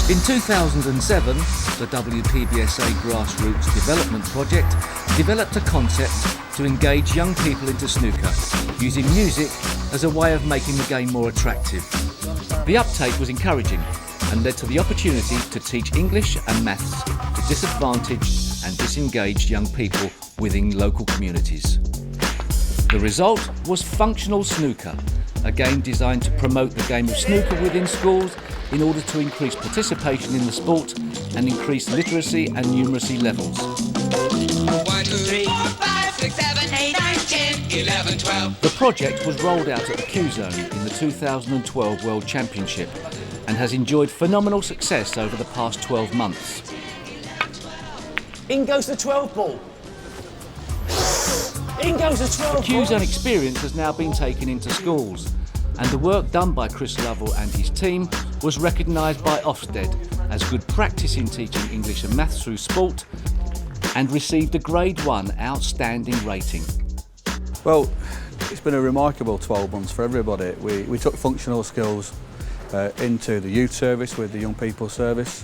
In 2007, the WPBSA Grassroots Development Project developed a concept to engage young people into snooker, using music as a way of making the game more attractive. The uptake was encouraging and led to the opportunity to teach English and maths to disadvantaged and disengaged young people within local communities. The result was Functional Snooker, a game designed to promote the game of snooker within schools in order to increase participation in the sport and increase literacy and numeracy levels. 1, 2, 3, 4, 5, 6, 7, 8, 9, 10, 11, 12. The project was rolled out at the Q Zone in the 2012 World Championship and has enjoyed phenomenal success over the past 12 months. In goes the 12 ball. In goes the 12 ball. The Q Zone experience has now been taken into schools, and the work done by Chris Lovell and his team was recognised by OFSTED as good practice in teaching English and maths through sport, and received a Grade 1 outstanding rating. Well, it's been a remarkable 12 months for everybody. We took functional skills into the youth service with the young people service.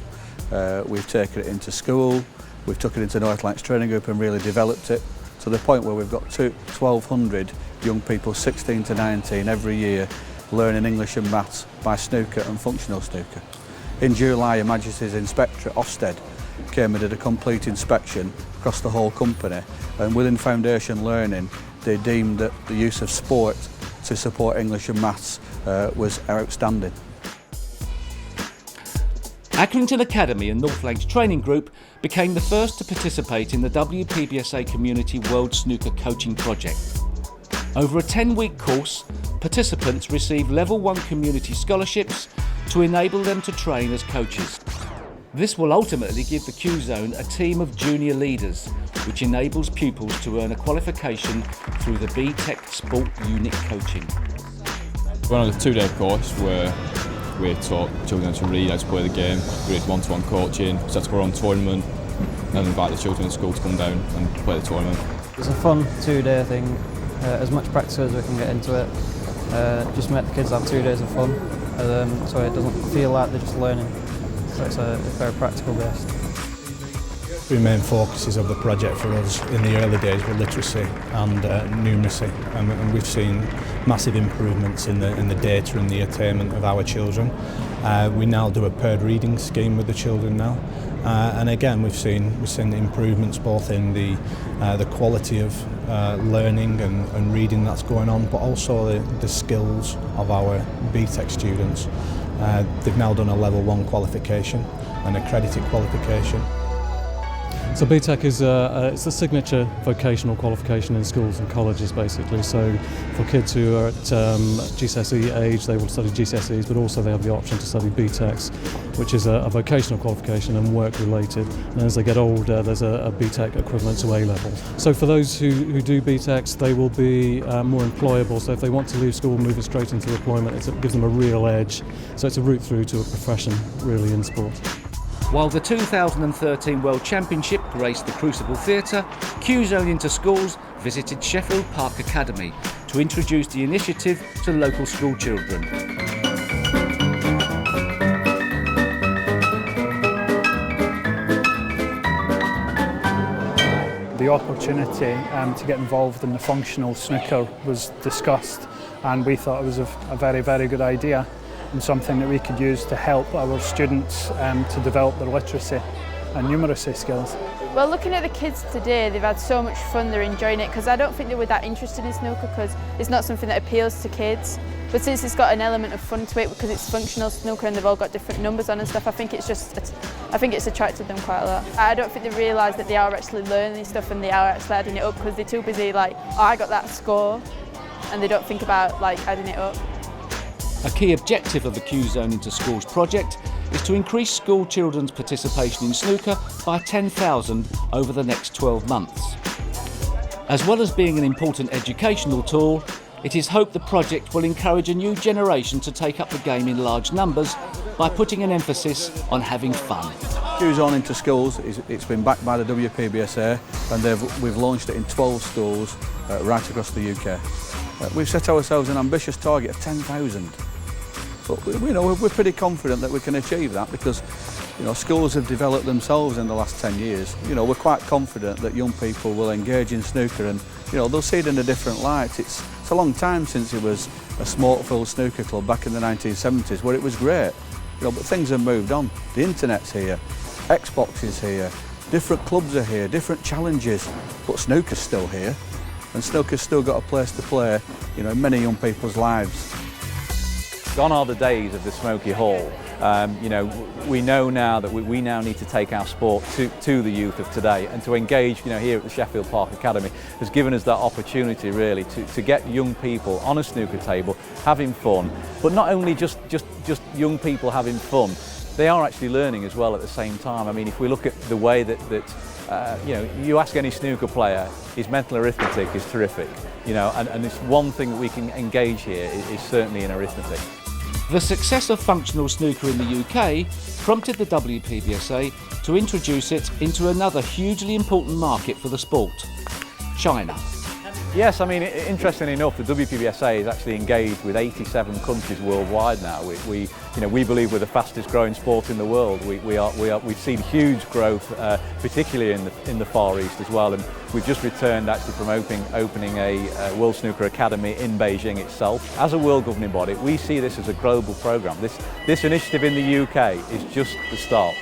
We've taken it into school, we've taken it into North Lancs training group and really developed it to the point where we've got 1,200 young people 16 to 19 every year learning English and maths by snooker and functional snooker. In July, Her Majesty's Inspectorate, OFSTED, came and did a complete inspection across the whole company, and within foundation learning they deemed that the use of sport to support English and maths was outstanding. Accrington Academy and North Lancs Training Group became the first to participate in the WPBSA Community World Snooker Coaching Project. Over a 10-week course, participants receive Level 1 community scholarships to enable them to train as coaches. This will ultimately give the Q Zone a team of junior leaders, which enables pupils to earn a qualification through the BTEC Sport Unit Coaching. We're on a 2-day course where we taught children to read, how to play the game, we did one-to-one coaching, set up our own tournament and invite the children in school to come down and play the tournament. It's a fun 2-day thing, as much practice as we can get into it. Just make the kids have 2 days of fun, so it doesn't feel like they're just learning. So it's very practical based. The main focuses of the project for us in the early days were literacy and numeracy, and we've seen massive improvements in the data and the attainment of our children. We now do a paired reading scheme with the children now, and again we've seen improvements both in the quality of learning and reading that's going on, but also the skills of our BTEC students. They've now done a Level 1 qualification, an accredited qualification. So BTEC is it's a signature vocational qualification in schools and colleges basically. So for kids who are at GCSE age, they will study GCSEs, but also they have the option to study BTECs, which is a vocational qualification and work related. And as they get older, there's a BTEC equivalent to A-level. So for those who do BTECs, they will be more employable. So if they want to leave school moving straight into employment, it gives them a real edge. So it's a route through to a profession really in sport. While the 2013 World Championship graced the Crucible Theatre, Q Zone into Schools visited Sheffield Park Academy to introduce the initiative to local school children. The opportunity to get involved in the functional snooker was discussed, and we thought it was a very, very good idea and something that we could use to help our students to develop their literacy and numeracy skills. Well, looking at the kids today, they've had so much fun, they're enjoying it, because I don't think they were that interested in snooker because it's not something that appeals to kids. But since it's got an element of fun to it, because it's functional snooker and they've all got different numbers on and stuff, I think it's attracted them quite a lot. I don't think they realise that they are actually learning stuff and they are actually adding it up, because they're too busy like, oh, I got that score, and they don't think about like adding it up. A key objective of the Q Zone into Schools project is to increase school children's participation in snooker by 10,000 over the next 12 months. As well as being an important educational tool, it is hoped the project will encourage a new generation to take up the game in large numbers by putting an emphasis on having fun. Q Zone into Schools, it's been backed by the WPBSA, and we've launched it in 12 schools right across the UK. We've set ourselves an ambitious target of 10,000. But we're pretty confident that we can achieve that because schools have developed themselves in the last 10 years. We're quite confident that young people will engage in snooker and they'll see it in a different light. It's a long time since it was a Smartfield snooker club back in the 1970s where it was great. But things have moved on. The internet's here, Xbox is here, different clubs are here, different challenges, but snooker's still here and snooker's still got a place to play in many young people's lives. Gone are the days of the smoky hall. We know now that we now need to take our sport to the youth of today, and to engage here at the Sheffield Park Academy has given us that opportunity really to get young people on a snooker table having fun, but not only just young people having fun, they are actually learning as well at the same time. I mean, if we look at the way that you ask any snooker player, his mental arithmetic is terrific, and it's one thing that we can engage here is certainly in arithmetic. The success of functional snooker in the UK prompted the WPBSA to introduce it into another hugely important market for the sport, China. Yes, I mean, interestingly enough, the WPBSA is actually engaged with 87 countries worldwide now. We believe we're the fastest growing sport in the world. We've seen huge growth, particularly in the Far East as well. And we've just returned actually from opening a World Snooker Academy in Beijing itself. As a world governing body, we see this as a global programme. This initiative in the UK is just the start.